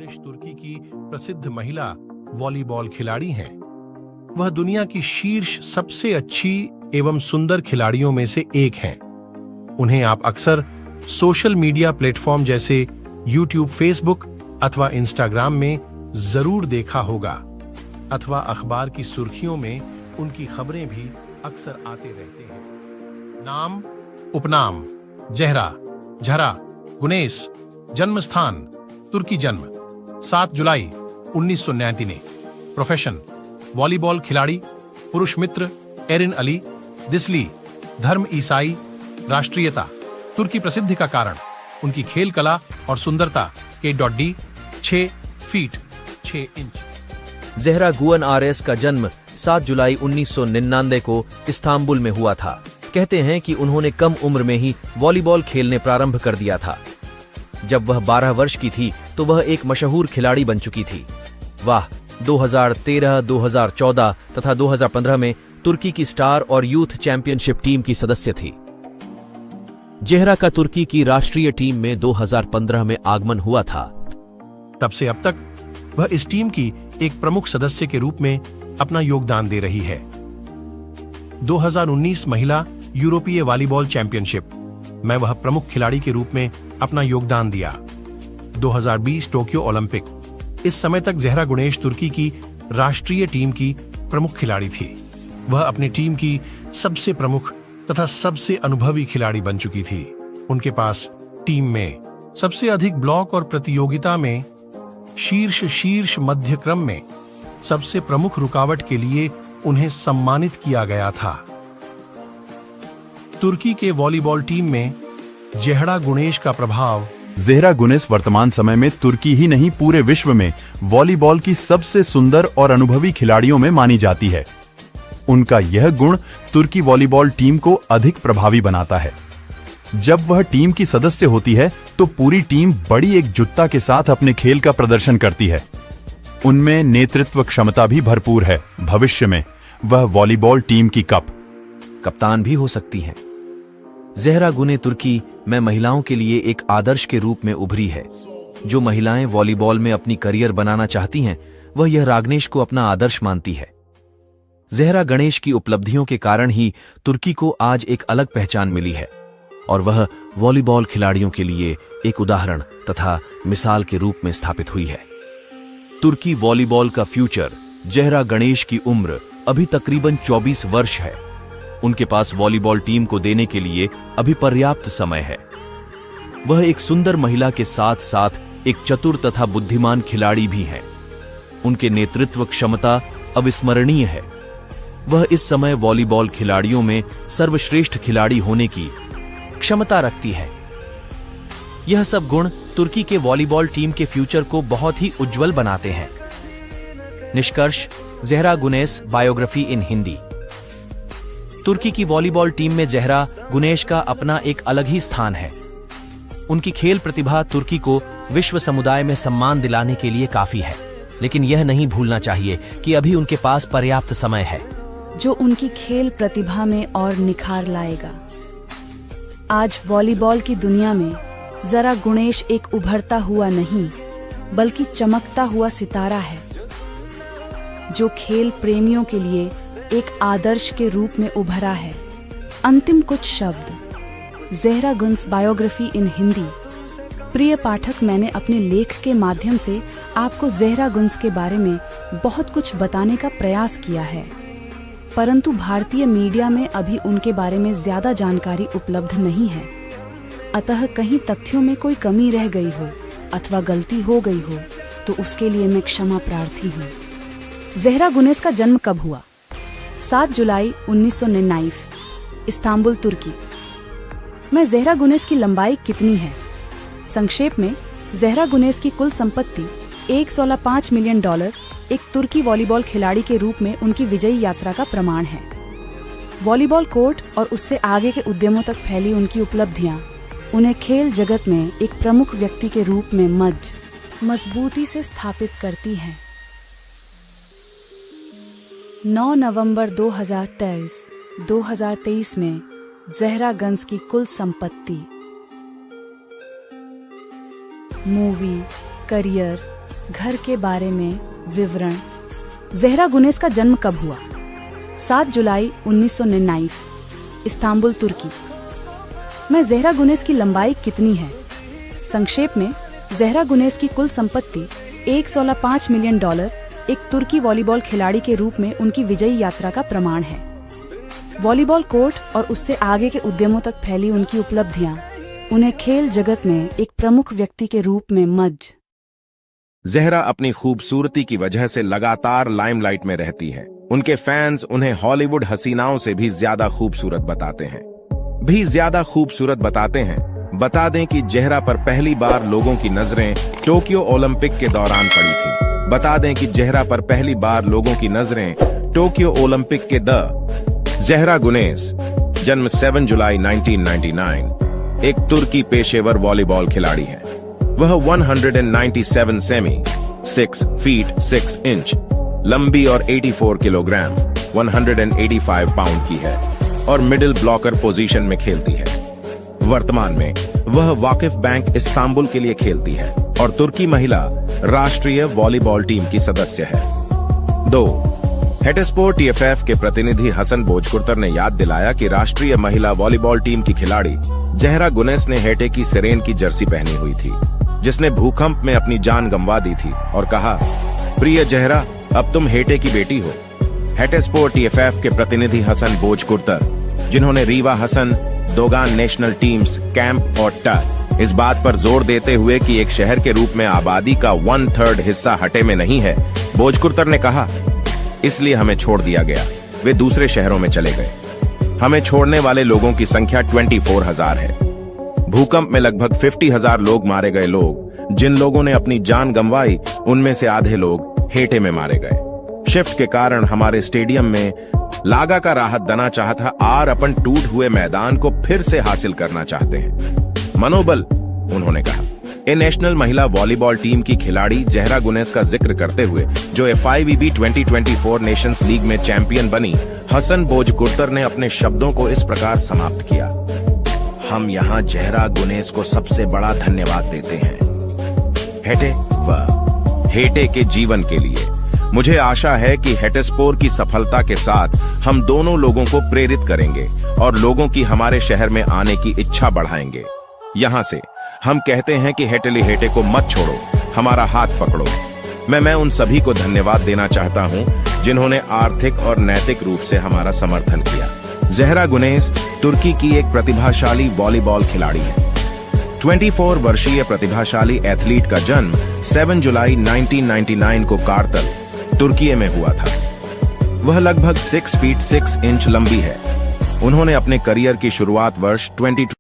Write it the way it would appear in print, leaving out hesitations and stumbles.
Guinness तुर्की की प्रसिद्ध महिला वॉलीबॉल खिलाड़ी हैं। वह दुनिया की शीर्ष सबसे अच्छी एवं सुंदर खिलाड़ियों में से एक हैं। उन्हें आप अक्सर सोशल मीडिया प्लेटफॉर्म जैसे यूट्यूब, फेसबुक अथवा इंस्टाग्राम में जरूर देखा होगा, अथवा अखबार की सुर्खियों में उनकी खबरें भी अक्सर आते रहते हैं। नाम, उपनाम: ज़हरा, झरा, गुनेश। जन्म स्थान: तुर्की। जन्म 7 जुलाई 1999। प्रोफेशन: वॉलीबॉल खिलाड़ी। पुरुष मित्र: एरिन अली, दिसली। धर्म: ईसाई। राष्ट्रीयता: तुर्की। प्रसिद्धि का कारण: उनकी खेल कला और सुंदरता। K.D 6 feet 6 inch. ज़हरा गुअन आरएस का जन्म 7 जुलाई 1999 को इस्तांबुल में हुआ था। कहते हैं कि उन्होंने कम उम्र में ही वॉलीबॉल खेलने प्रारंभ कर दिया था। जब वह 12 वर्ष की थी तो वह एक मशहूर खिलाड़ी बन चुकी थी। वह 2013, 2014 तथा 2015 में तुर्की की स्टार और यूथ चैंपियनशिप टीम की सदस्य थी। ज़हरा का तुर्की की राष्ट्रीय टीम में 2015 में आगमन हुआ था। तब से अब तक वह इस टीम की एक प्रमुख सदस्य के रूप में अपना योगदान दे रही है। 2019 महिला यूरोपीय वॉलीबॉल चैंपियनशिप में वह प्रमुख खिलाड़ी के रूप में अपना योगदान दिया। 2020 टोक्यो ओलंपिक। इस समय तक ज़हरा गुनेश तुर्की की राष्ट्रीय टीम की प्रमुख खिलाड़ी थी। वह अपनी टीम की सबसे प्रमुख तथा सबसे अनुभवी खिलाड़ी बन चुकी थी। उनके पास टीम में सबसे अधिक ब्लॉक और प्रतियोगिता में शीर्ष मध्य क्रम में सबसे प्रमुख रुकावट के लिए उन्हें सम्मानित किया गया था। तुर्की के वॉलीबॉल टीम में ज़हरा गुनेश का प्रभाव। ज़हरा गुनेश वर्तमान समय में तुर्की ही नहीं पूरे विश्व में वॉलीबॉल की सबसे सुंदर और अनुभवी खिलाड़ियों में मानी जाती है। उनका यह गुण तुर्की वॉलीबॉल टीम को अधिक प्रभावी बनाता है। जब वह टीम की सदस्य होती है तो पूरी टीम बड़ी एकजुटता के साथ अपने खेल का प्रदर्शन करती है। उनमें नेतृत्व क्षमता भी भरपूर है। भविष्य में वह वॉलीबॉल टीम की कप्तान भी हो सकती हैं। ज़हरा गुने तुर्की में महिलाओं के लिए एक आदर्श के रूप में उभरी है। जो महिलाएं वॉलीबॉल में अपनी करियर बनाना चाहती हैं, वह यह रागनेश को अपना आदर्श मानती है। ज़हरा गणेश की उपलब्धियों के कारण ही तुर्की को आज एक अलग पहचान मिली है और वह वॉलीबॉल खिलाड़ियों के लिए एक उदाहरण तथा मिसाल के रूप में स्थापित हुई है। तुर्की वॉलीबॉल का फ्यूचर। ज़हरा गणेश की उम्र अभी तकरीबन 24 वर्ष है। उनके पास वॉलीबॉल टीम को देने के लिए अभी पर्याप्त समय है। वह एक सुंदर महिला के साथ साथ एक चतुर तथा बुद्धिमान खिलाड़ी भी हैं। उनके नेतृत्व क्षमता अविस्मरणीय है। वह इस समय वॉलीबॉल खिलाड़ियों में सर्वश्रेष्ठ खिलाड़ी होने की क्षमता रखती है। यह सब गुण तुर्की के वॉलीबॉल टीम के फ्यूचर को बहुत ही उज्जवल बनाते हैं। निष्कर्ष: ज़हरा गुनेश बायोग्राफी इन हिंदी। तुर्की की वॉलीबॉल टीम में ज़हरा गुनेश का अपना एक अलग ही स्थान है। उनकी खेल प्रतिभा तुर्की को विश्व समुदाय में सम्मान दिलाने के लिए काफी है, लेकिन यह नहीं भूलना चाहिए कि अभी उनके पास पर्याप्त समय है, जो उनकी खेल प्रतिभा में और निखार लाएगा। आज वॉलीबॉल की दुनिया में ज़हरा गुनेश एक उभरता हुआ नहीं, बल्कि चमकता हुआ सितारा है, जो खेल प्रेमियों के लिए एक आदर्श के रूप में उभरा है। अंतिम कुछ शब्द: ज़हरा गुनेश बायोग्राफी इन हिंदी। प्रिय पाठक, मैंने अपने लेख के माध्यम से आपको ज़हरा गुनेश के बारे में बहुत कुछ बताने का प्रयास किया है, परंतु भारतीय मीडिया में अभी उनके बारे में ज्यादा जानकारी उपलब्ध नहीं है। अतः कहीं तथ्यों में कोई कमी रह गई हो अथवा गलती हो गई हो तो उसके लिए मैं क्षमा प्रार्थी हूँ। ज़हरा गुनेश का जन्म कब हुआ? 7 जुलाई 1999, इस्तांबुल, तुर्की। में ज़हरा गुनेश की लंबाई कितनी है? संक्षेप में, ज़हरा गुनेश की कुल संपत्ति $1.5 मिलियन एक तुर्की वॉलीबॉल खिलाड़ी के रूप में उनकी विजयी यात्रा का प्रमाण है। वॉलीबॉल कोर्ट और उससे आगे के उद्यमों तक फैली उनकी उपलब्धियां उन्हें खेल जगत में एक प्रमुख व्यक्ति के रूप में मजबूती से स्थापित करती हैं। 9 नवंबर 2023 में ज़हरा गुनेश की कुल संपत्ति, मूवी, करियर, घर के बारे में विवरण। ज़हरा गुनेस का जन्म कब हुआ? 7 जुलाई 1999, इस्तांबुल, तुर्की में। ज़हरा गुनेस की लंबाई कितनी है? संक्षेप में, ज़हरा गुनेस की कुल संपत्ति $1.5 मिलियन एक तुर्की वॉलीबॉल खिलाड़ी के रूप में उनकी विजयी यात्रा का प्रमाण है। वॉलीबॉल कोर्ट और उससे आगे के उद्यमों तक फैली उनकी उपलब्धियां उन्हें खेल जगत में एक प्रमुख व्यक्ति के रूप में मज। ज़हरा अपनी खूबसूरती की वजह से लगातार लाइमलाइट में रहती है। उनके फैंस उन्हें हॉलीवुड हसीनाओं से भी ज्यादा खूबसूरत बताते हैं। बता दें कि ज़हरा पर पहली बार लोगों की नजरें टोक्यो ओलंपिक के दौरान पड़ी थी। ज़हरा गुनेस, जन्म 7 जुलाई 1999, एक तुर्की पेशेवर वॉलीबॉल खिलाड़ी है। वह 197 सेमी 6 फीट 6 इंच लंबी और 84 किलोग्राम 185 पाउंड की है और मिडिल ब्लॉकर पोजीशन में खेलती है। वर्तमान में वह वाकिफ बैंक इस्तांबुल के लिए खेलती है और तुर्की महिला राष्ट्रीय वॉलीबॉल टीम की सदस्य है। 2. हेटेस्पोर TFF के प्रतिनिधि हसन बोजकुर्तर ने याद दिलाया कि राष्ट्रीय महिला वॉलीबॉल टीम की खिलाड़ी ज़हरा गुनेस ने हेटे की सिरेन की जर्सी पहनी हुई थी, जिसने भूकंप में अपनी जान गंवा दी थी, और कहा, प्रिय ज़हरा, अब तुम हेटे की बेटी हो। हेटेस्पोर TFF के प्रतिनिधि हसन बोजकुर्तर, जिन्होंने रीवा Hasan, Dogan national teams, camp और टर इस बात पर जोर देते हुए कि एक शहर के रूप में आबादी का 1/3 हिस्सा हटे में नहीं है, बोजकुर्तर ने कहा, इसलिए हमें छोड़ दिया गया। वे दूसरे शहरों में चले गए। हमें छोड़ने वाले लोगों की संख्या 24,000 है। भूकंप में लगभग 50,000 लोग मारे गए। जिन लोगों ने अपनी जान गंवाई, उनमें से आधे लोग हेटे में मारे गए। शिफ्ट के कारण हमारे स्टेडियम में लागा का राहत दना चाहता और अपन टूट हुए मैदान को फिर से हासिल करना चाहते हैं। मनोबल, उन्होंने कहा। ए नेशनल महिला वॉलीबॉल टीम की खिलाड़ी ज़हरा गुनेस का जिक्र करते हुए, जो FIVB 2024 नेशंस लीग में चैंपियन बनी, हसन बोजकुर्तर ने अपने शब्दों को इस प्रकार समाप्त किया, हम यहाँ ज़हरा गुनेस को सबसे बड़ा धन्यवाद देते हैं, हेटे व हेटे के जीवन के लिए। मुझे आशा है कि हेटेस्पोर की सफलता के साथ हम दोनों लोगों को प्रेरित करेंगे और लोगों की हमारे शहर में आने की इच्छा बढ़ाएंगे। यहाँ से हम कहते हैं कि हेटेली हेटे को मत छोड़ो, हमारा हाथ पकड़ो। मैं उन सभी को धन्यवाद देना चाहता हूँ जिन्होंने आर्थिक और नैतिक रूप से हमारा समर्थन किया। ज़हरा गुनेस तुर्की की एक प्रतिभाशाली वॉलीबॉल खिलाड़ी है। 24 वर्षीय प्रतिभाशाली एथलीट का जन्म 7 जुलाई 1999 को कारतल, तुर्की में हुआ था। वह लगभग 6 फीट 6 इंच लंबी है। उन्होंने अपने करियर की शुरुआत वर्ष 20